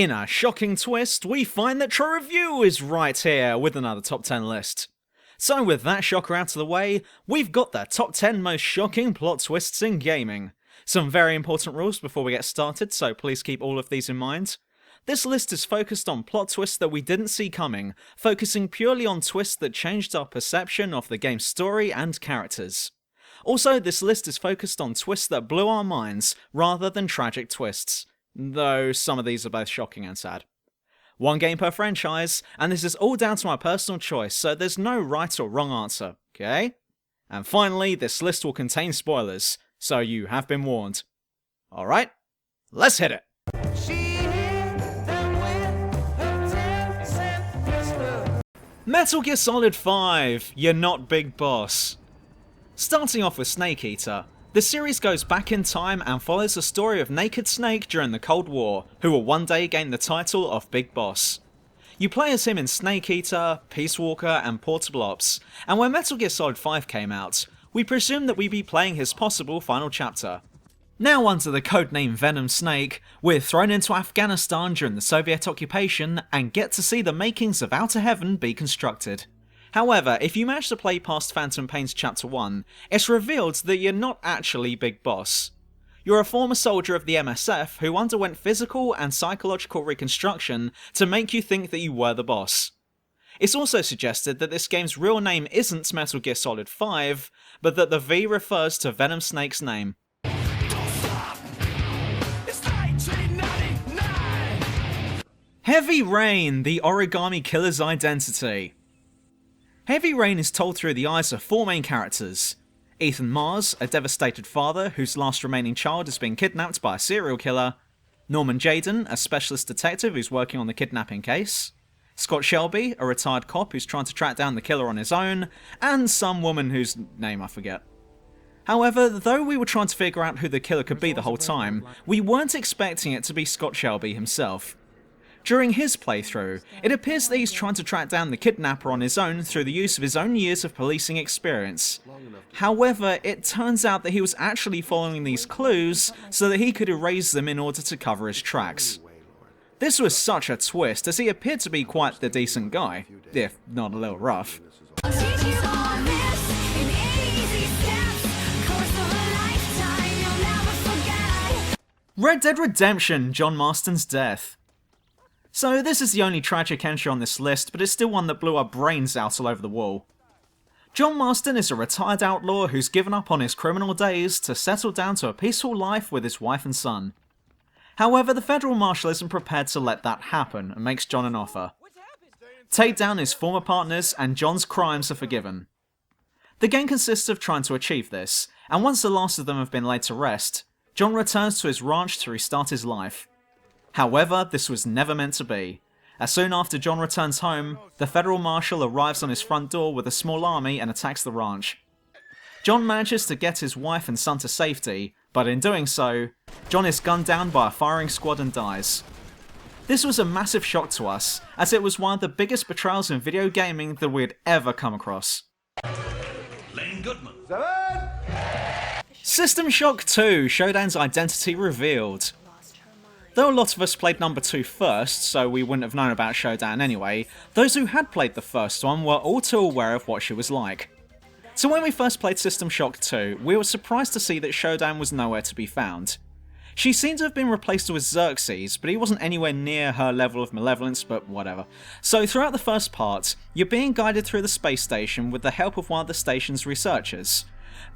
In a shocking twist, we find that True Review is right here with another top 10 list. So with that shocker out of the way, we've got the top 10 most shocking plot twists in gaming. Some very important rules before we get started, so please keep all of these in mind. This list is focused on plot twists that we didn't see coming, focusing purely on twists that changed our perception of the game's story and characters. Also, this list is focused on twists that blew our minds, rather than tragic twists. Though some of these are both shocking and sad. One game per franchise, and this is all down to my personal choice, so there's no right or wrong answer, okay? And finally, this list will contain spoilers, so you have been warned. Alright, let's hit it! Metal Gear Solid 5, You're Not Big Boss. Starting off with Snake Eater, the series goes back in time and follows the story of Naked Snake during the Cold War, who will one day gain the title of Big Boss. You play as him in Snake Eater, Peace Walker and Portable Ops, and when Metal Gear Solid 5 came out, we presumed that we'd be playing his possible final chapter. Now under the codename Venom Snake, we're thrown into Afghanistan during the Soviet occupation and get to see the makings of Outer Heaven be constructed. However, if you manage to play past Phantom Pain's Chapter 1, it's revealed that you're not actually Big Boss. You're a former soldier of the MSF who underwent physical and psychological reconstruction to make you think that you were the boss. It's also suggested that this game's real name isn't Metal Gear Solid 5, but that the V refers to Venom Snake's name. Heavy Rain, the Origami Killer's identity. Heavy Rain is told through the eyes of four main characters. Ethan Mars, a devastated father whose last remaining child has been kidnapped by a serial killer. Norman Jayden, a specialist detective who's working on the kidnapping case. Scott Shelby, a retired cop who's trying to track down the killer on his own. And some woman whose name I forget. However, though we were trying to figure out who the killer could be the whole time, we weren't expecting it to be Scott Shelby himself. During his playthrough, it appears that he's trying to track down the kidnapper on his own through the use of his own years of policing experience. However, it turns out that he was actually following these clues so that he could erase them in order to cover his tracks. This was such a twist, as he appeared to be quite the decent guy, if not a little rough. Red Dead Redemption, John Marston's death. So this is the only tragic entry on this list, but it's still one that blew our brains out all over the wall. John Marston is a retired outlaw who's given up on his criminal days to settle down to a peaceful life with his wife and son. However, the federal marshal isn't prepared to let that happen and makes John an offer. Take down his former partners and John's crimes are forgiven. The game consists of trying to achieve this, and once the last of them have been laid to rest, John returns to his ranch to restart his life. However, this was never meant to be, as soon after John returns home, the federal marshal arrives on his front door with a small army and attacks the ranch. John manages to get his wife and son to safety, but in doing so, John is gunned down by a firing squad and dies. This was a massive shock to us, as it was one of the biggest betrayals in video gaming that we had ever come across. Lane Goodman. System Shock 2, Shodan's identity revealed. Though a lot of us played number 2 first, so we wouldn't have known about Shodan anyway, those who had played the first one were all too aware of what she was like. So when we first played System Shock 2, we were surprised to see that Shodan was nowhere to be found. She seemed to have been replaced with Xerxes, but he wasn't anywhere near her level of malevolence, but whatever. So throughout the first part, you're being guided through the space station with the help of one of the station's researchers.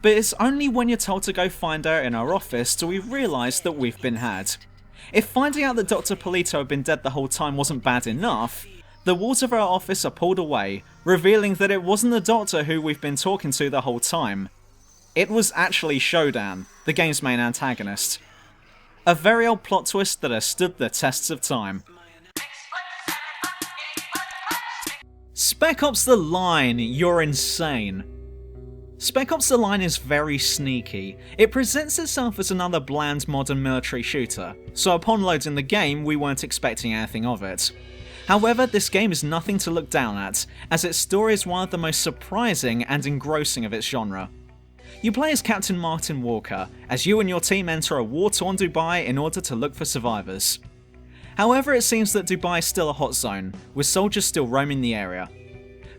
But it's only when you're told to go find her in her office do we realise that we've been had. If finding out that Dr. Polito had been dead the whole time wasn't bad enough, the walls of her office are pulled away, revealing that it wasn't the Doctor who we've been talking to the whole time. It was actually Shodan, the game's main antagonist. A very old plot twist that has stood the tests of time. Spec Ops: The Line, You're Insane. Spec Ops: The Line is very sneaky. It presents itself as another bland modern military shooter, so upon loading the game we weren't expecting anything of it. However, this game is nothing to look down at, as its story is one of the most surprising and engrossing of its genre. You play as Captain Martin Walker, as you and your team enter a war-torn Dubai in order to look for survivors. However, it seems that Dubai is still a hot zone, with soldiers still roaming the area.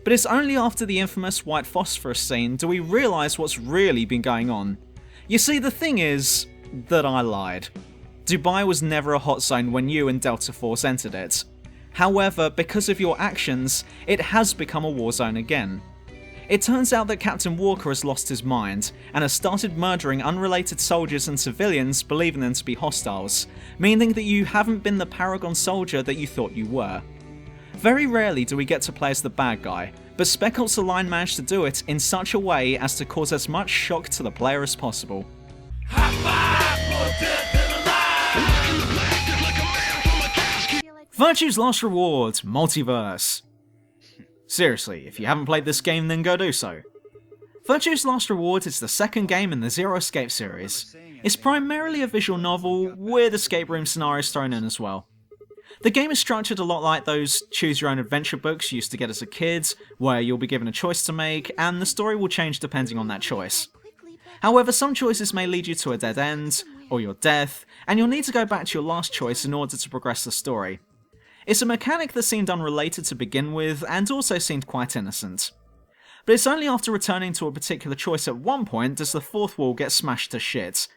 But it's only after the infamous white phosphorus scene do we realise what's really been going on. You see, the thing is that I lied. Dubai was never a hot zone when you and Delta Force entered it. However, because of your actions, it has become a war zone again. It turns out that Captain Walker has lost his mind, and has started murdering unrelated soldiers and civilians believing them to be hostiles, meaning that you haven't been the paragon soldier that you thought you were. Very rarely do we get to play as the bad guy, but Spec Ops: The Line managed to do it in such a way as to cause as much shock to the player as possible. Virtue's Last Reward Multiverse. Seriously, if you haven't played this game, then go do so. Virtue's Last Reward is the second game in the Zero Escape series. It's primarily a visual novel, with escape room scenarios thrown in as well. The game is structured a lot like those choose-your-own-adventure books you used to get as a kid, where you'll be given a choice to make, and the story will change depending on that choice. However, some choices may lead you to a dead end, or your death, and you'll need to go back to your last choice in order to progress the story. It's a mechanic that seemed unrelated to begin with, and also seemed quite innocent. But it's only after returning to a particular choice at one point does the fourth wall get smashed to shit.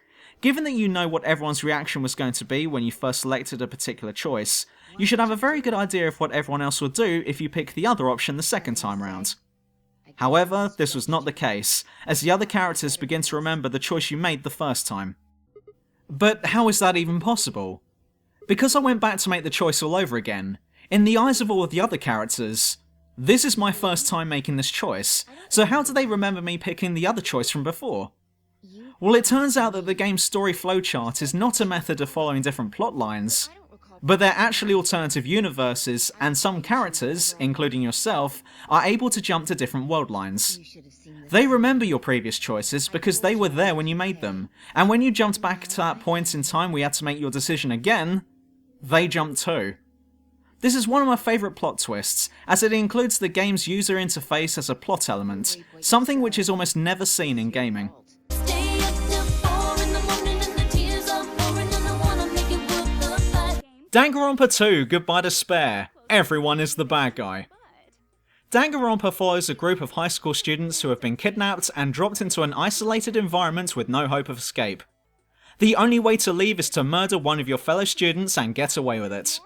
Given that you know what everyone's reaction was going to be when you first selected a particular choice, you should have a very good idea of what everyone else will do if you pick the other option the second time round. However, this was not the case, as the other characters begin to remember the choice you made the first time. But how is that even possible? Because I went back to make the choice all over again, in the eyes of all of the other characters, this is my first time making this choice, so how do they remember me picking the other choice from before? Well, it turns out that the game's story flowchart is not a method of following different plot lines, but they're actually alternative universes, and some characters, including yourself, are able to jump to different world lines. They remember your previous choices because they were there when you made them, and when you jumped back to that point in time where you had to make your decision again, they jumped too. This is one of my favourite plot twists, as it includes the game's user interface as a plot element, something which is almost never seen in gaming. Danganronpa 2 Goodbye Despair. Everyone is the bad guy. Danganronpa follows a group of high school students who have been kidnapped and dropped into an isolated environment with no hope of escape. The only way to leave is to murder one of your fellow students and get away with it.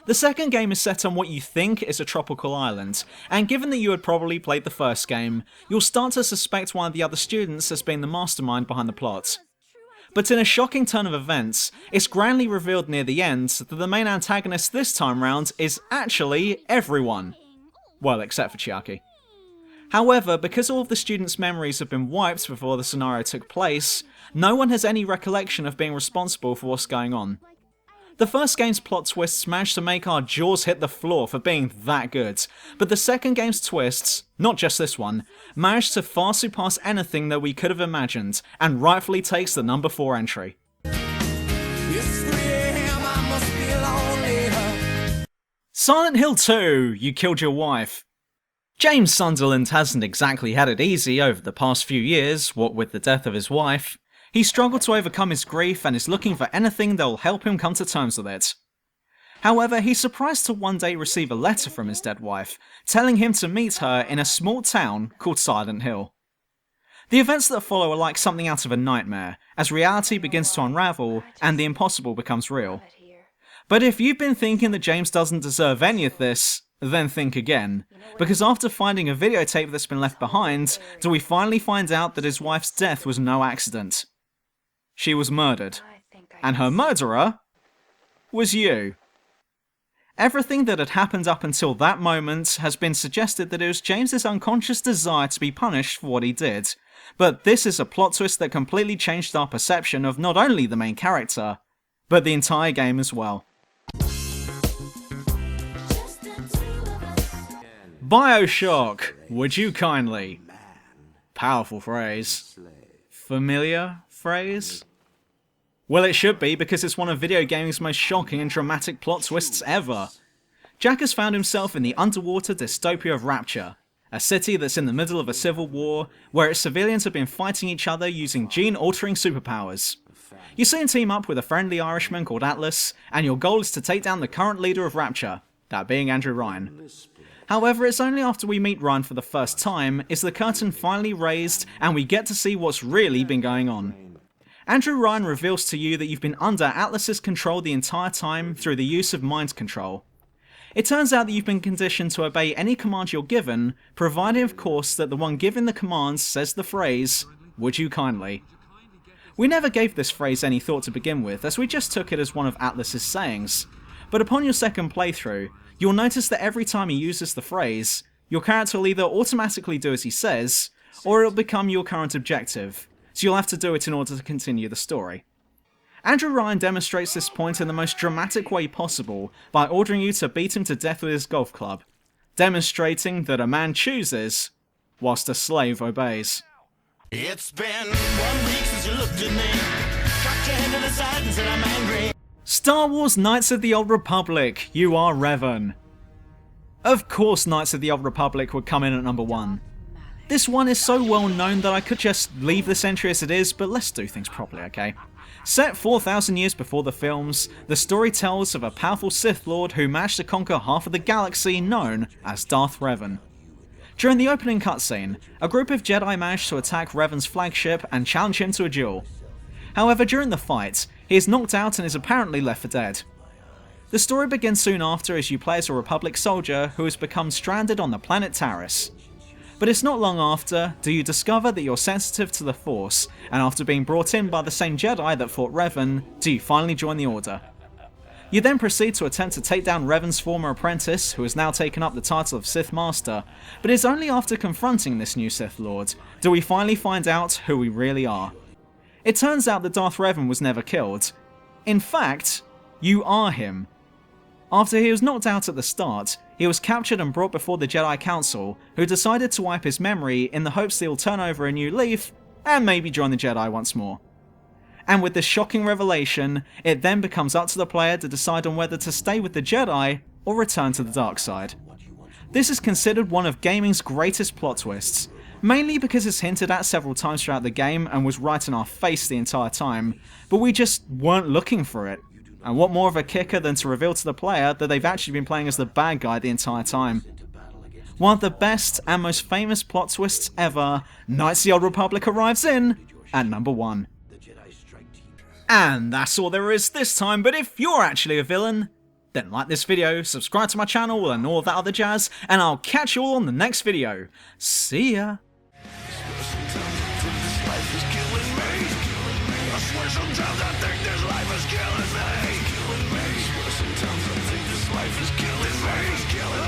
The second game is set on what you think is a tropical island, and given that you had probably played the first game, you'll start to suspect one of the other students as being the mastermind behind the plot. But in a shocking turn of events, it's grandly revealed near the end that the main antagonist this time round is actually everyone. Well, except for Chiaki. However, because all of the students' memories have been wiped before the scenario took place, no one has any recollection of being responsible for what's going on. The first game's plot twists managed to make our jaws hit the floor for being that good, but the second game's twists, not just this one, managed to far surpass anything that we could have imagined, and rightfully takes the number 4 entry. Silent Hill 2, You Killed Your Wife. James Sunderland hasn't exactly had it easy over the past few years, what with the death of his wife. He struggled to overcome his grief and is looking for anything that will help him come to terms with it. However, he's surprised to one day receive a letter from his dead wife, telling him to meet her in a small town called Silent Hill. The events that follow are like something out of a nightmare, as reality begins to unravel and the impossible becomes real. But if you've been thinking that James doesn't deserve any of this, then think again, because after finding a videotape that's been left behind, do we finally find out that his wife's death was no accident. She was murdered, and her murderer was you. Everything that had happened up until that moment has been suggested that it was James's unconscious desire to be punished for what he did, but this is a plot twist that completely changed our perception of not only the main character, but the entire game as well. BioShock, would you kindly? Powerful phrase. Familiar phrase? Well, it should be, because it's one of video gaming's most shocking and dramatic plot twists ever. Jack has found himself in the underwater dystopia of Rapture, a city that's in the middle of a civil war, where its civilians have been fighting each other using gene-altering superpowers. You soon team up with a friendly Irishman called Atlas, and your goal is to take down the current leader of Rapture, that being Andrew Ryan. However, it's only after we meet Ryan for the first time is the curtain finally raised and we get to see what's really been going on. Andrew Ryan reveals to you that you've been under Atlas's control the entire time through the use of mind control. It turns out that you've been conditioned to obey any command you're given, provided of course that the one giving the commands says the phrase, "Would you kindly?" We never gave this phrase any thought to begin with, as we just took it as one of Atlas's sayings. But upon your second playthrough, you'll notice that every time he uses the phrase, your character will either automatically do as he says, or it'll become your current objective, so you'll have to do it in order to continue the story. Andrew Ryan demonstrates this point in the most dramatic way possible by ordering you to beat him to death with his golf club, demonstrating that a man chooses, whilst a slave obeys. It's been 1 week since you looked at me, cocked your hand to the side and said I'm angry. Star Wars Knights of the Old Republic, you are Revan. Of course Knights of the Old Republic would come in at number 1. This one is so well known that I could just leave this entry as it is, but let's do things properly, okay? Set 4,000 years before the films, the story tells of a powerful Sith Lord who managed to conquer half of the galaxy known as Darth Revan. During the opening cutscene, a group of Jedi managed to attack Revan's flagship and challenge him to a duel. However, during the fight, he is knocked out and is apparently left for dead. The story begins soon after as you play as a Republic soldier who has become stranded on the planet Taris. But it's not long after do you discover that you're sensitive to the Force, and after being brought in by the same Jedi that fought Revan, do you finally join the Order. You then proceed to attempt to take down Revan's former apprentice, who has now taken up the title of Sith Master, but it's only after confronting this new Sith Lord do we finally find out who we really are. It turns out that Darth Revan was never killed. In fact, you are him. After he was knocked out at the start, he was captured and brought before the Jedi Council, who decided to wipe his memory in the hopes that he'll turn over a new leaf and maybe join the Jedi once more. And with this shocking revelation, it then becomes up to the player to decide on whether to stay with the Jedi or return to the dark side. This is considered one of gaming's greatest plot twists, mainly because it's hinted at several times throughout the game and was right in our face the entire time, but we just weren't looking for it. And what more of a kicker than to reveal to the player that they've actually been playing as the bad guy the entire time. One of the best and most famous plot twists ever, Knights of the Old Republic arrives in at number 1. And that's all there is this time, but if you're actually a villain, then like this video, subscribe to my channel and all that other jazz, and I'll catch you all on the next video. See ya! Sometimes I think this life is killing me. Sometimes I think this life is killing me.